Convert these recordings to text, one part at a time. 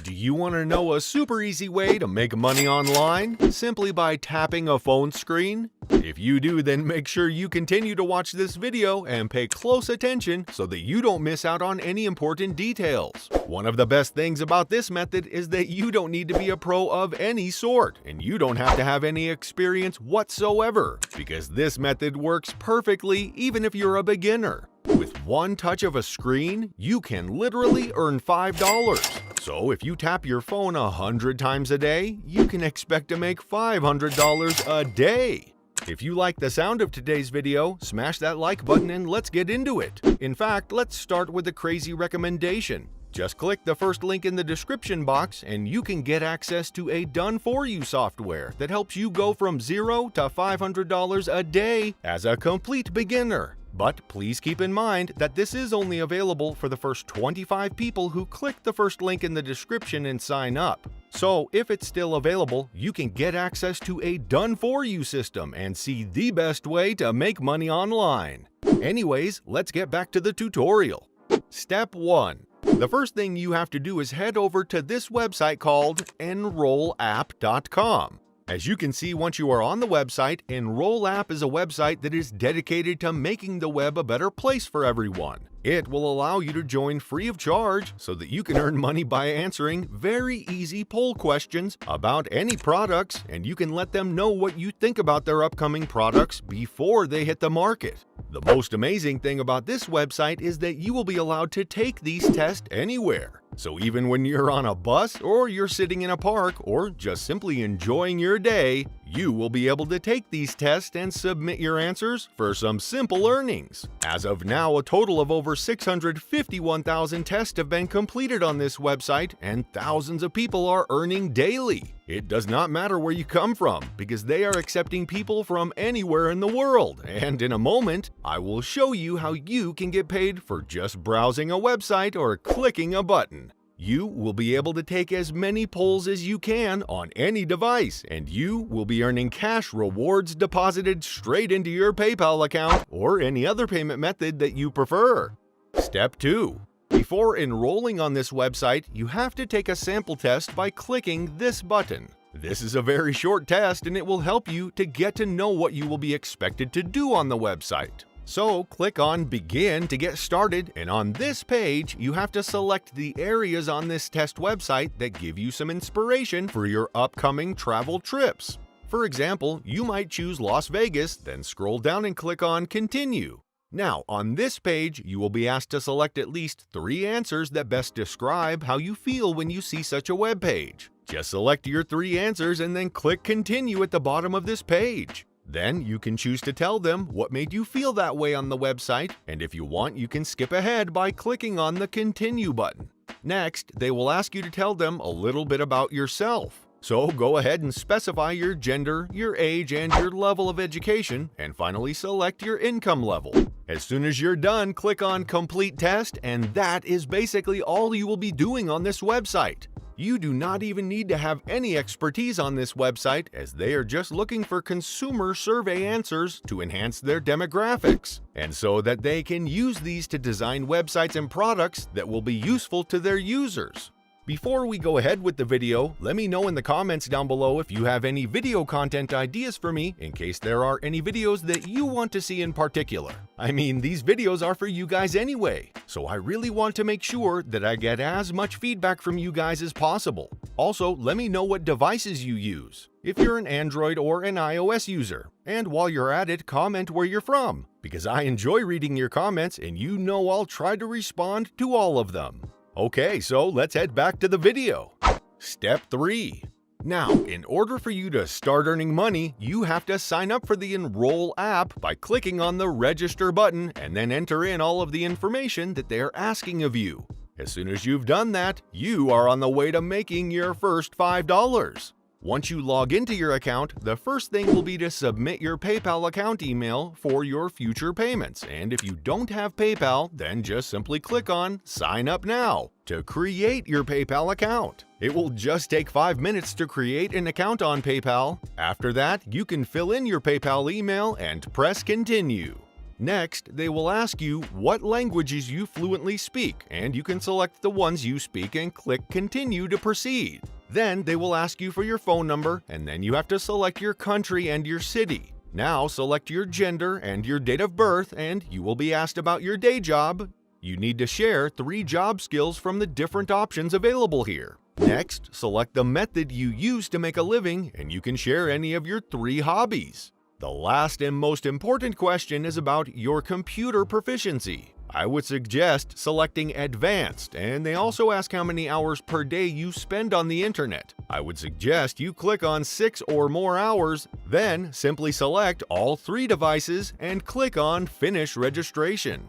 Do you want to know a super easy way to make money online simply by tapping a phone screen? If you do, then make sure you continue to watch this video and pay close attention so that you don't miss out on any important details. One of the best things about this method is that you don't need to be a pro of any sort, and you don't have to have any experience whatsoever, because this method works perfectly even if you're a beginner. With one touch of a screen, you can literally earn $5. So if you tap your phone 100 times a day, you can expect to make $500 a day. If you like the sound of today's video, smash that like button and let's get into it. In fact, let's start with a crazy recommendation. Just click the first link in the description box and you can get access to a done-for-you software that helps you go from $0 to $500 a day as a complete beginner. But please keep in mind that this is only available for the first 25 people who click the first link in the description and sign up. So if it's still available, you can get access to a done-for-you system and see the best way to make money online. Anyways, let's get back to the tutorial. Step 1. The first thing you have to do is head over to this website called enrollapp.com. As you can see, once you are on the website, Enrollapp is a website that is dedicated to making the web a better place for everyone. It will allow you to join free of charge so that you can earn money by answering very easy poll questions about any products, and you can let them know what you think about their upcoming products before they hit the market. The most amazing thing about this website is that you will be allowed to take these tests anywhere. So even when you're on a bus, or you're sitting in a park, or just simply enjoying your day, you will be able to take these tests and submit your answers for some simple earnings. As of now, a total of over 651,000 tests have been completed on this website, and thousands of people are earning daily. It does not matter where you come from, because they are accepting people from anywhere in the world, and in a moment, I will show you how you can get paid for just browsing a website or clicking a button. You will be able to take as many polls as you can on any device, and you will be earning cash rewards deposited straight into your PayPal account or any other payment method that you prefer. Step 2. Before enrolling on this website, you have to take a sample test by clicking this button. This is a very short test, and it will help you to get to know what you will be expected to do on the website. So click on Begin to get started, and on this page, you have to select the areas on this test website that give you some inspiration for your upcoming travel trips. For example, you might choose Las Vegas, then scroll down and click on Continue. Now, on this page, you will be asked to select at least 3 answers that best describe how you feel when you see such a web page. Just select your 3 answers and then click Continue at the bottom of this page. Then you can choose to tell them what made you feel that way on the website, and if you want, you can skip ahead by clicking on the Continue button. Next, they will ask you to tell them a little bit about yourself. So go ahead and specify your gender, your age, and your level of education, and finally select your income level. As soon as you're done, click on Complete Test, and that is basically all you will be doing on this website. You do not even need to have any expertise on this website, as they are just looking for consumer survey answers to enhance their demographics, and so that they can use these to design websites and products that will be useful to their users. Before we go ahead with the video, let me know in the comments down below if you have any video content ideas for me, in case there are any videos that you want to see in particular. I mean, these videos are for you guys anyway, so I really want to make sure that I get as much feedback from you guys as possible. Also, let me know what devices you use, if you're an Android or an iOS user. And while you're at it, comment where you're from, because I enjoy reading your comments and you know I'll try to respond to all of them. Okay, so let's head back to the video. Step 3. Now, in order for you to start earning money, you have to sign up for the Enroll app by clicking on the Register button and then enter in all of the information that they are asking of you. As soon as you've done that, you are on the way to making your first $5. Once you log into your account, the first thing will be to submit your PayPal account email for your future payments. And if you don't have PayPal, then just simply click on Sign Up Now to create your PayPal account. It will just take 5 minutes to create an account on PayPal. After that, you can fill in your PayPal email and press Continue. Next, they will ask you what languages you fluently speak, and you can select the ones you speak and click Continue to proceed. Then they will ask you for your phone number, and then you have to select your country and your city. Now select your gender and your date of birth, and you will be asked about your day job. You need to share 3 job skills from the different options available here. Next, select the method you use to make a living, and you can share any of your 3 hobbies. The last and most important question is about your computer proficiency. I would suggest selecting Advanced, and they also ask how many hours per day you spend on the internet. I would suggest you click on 6 or more hours, then simply select all 3 devices and click on Finish Registration.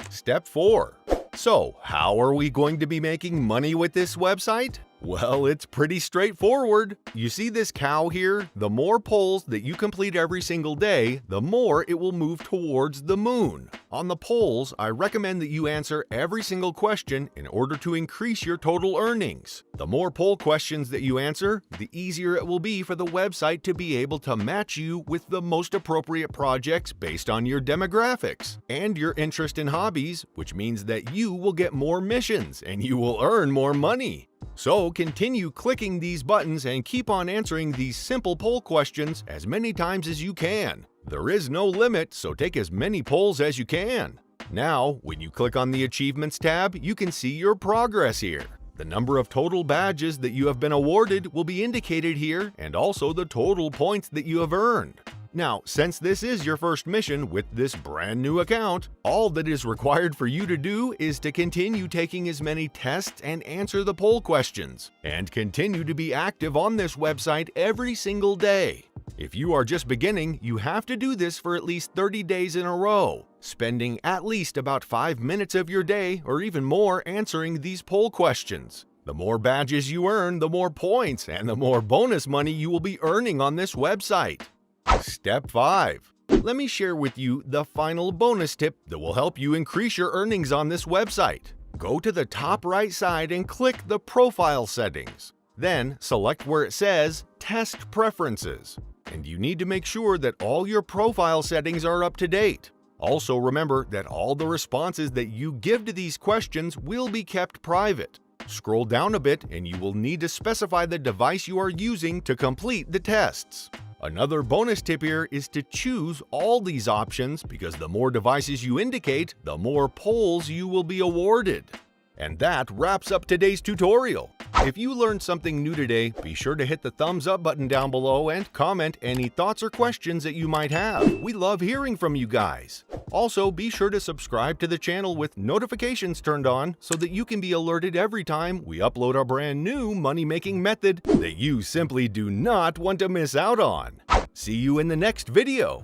Step 4. So, how are we going to be making money with this website? Well, it's pretty straightforward. You see this cow here? The more polls that you complete every single day, the more it will move towards the moon. On the polls, I recommend that you answer every single question in order to increase your total earnings. The more poll questions that you answer, the easier it will be for the website to be able to match you with the most appropriate projects based on your demographics and your interest in hobbies, which means that you will get more missions and you will earn more money. So continue clicking these buttons and keep on answering these simple poll questions as many times as you can. There is no limit, so take as many polls as you can. Now, when you click on the Achievements tab, you can see your progress here. The number of total badges that you have been awarded will be indicated here, and also the total points that you have earned. Now, since this is your first mission with this brand new account, all that is required for you to do is to continue taking as many tests and answer the poll questions, and continue to be active on this website every single day. If you are just beginning, you have to do this for at least 30 days in a row, spending at least about 5 minutes of your day or even more answering these poll questions. The more badges you earn, the more points and the more bonus money you will be earning on this website. Step 5. Let me share with you the final bonus tip that will help you increase your earnings on this website. Go to the top right side and click the Profile settings. Then select where it says Test Preferences. And you need to make sure that all your profile settings are up to date. Also remember that all the responses that you give to these questions will be kept private. Scroll down a bit and you will need to specify the device you are using to complete the tests. Another bonus tip here is to choose all these options because the more devices you indicate, the more polls you will be awarded. And that wraps up today's tutorial. If you learned something new today, be sure to hit the thumbs up button down below and comment any thoughts or questions that you might have. We love hearing from you guys. Also, be sure to subscribe to the channel with notifications turned on so that you can be alerted every time we upload a brand new money-making method that you simply do not want to miss out on. See you in the next video.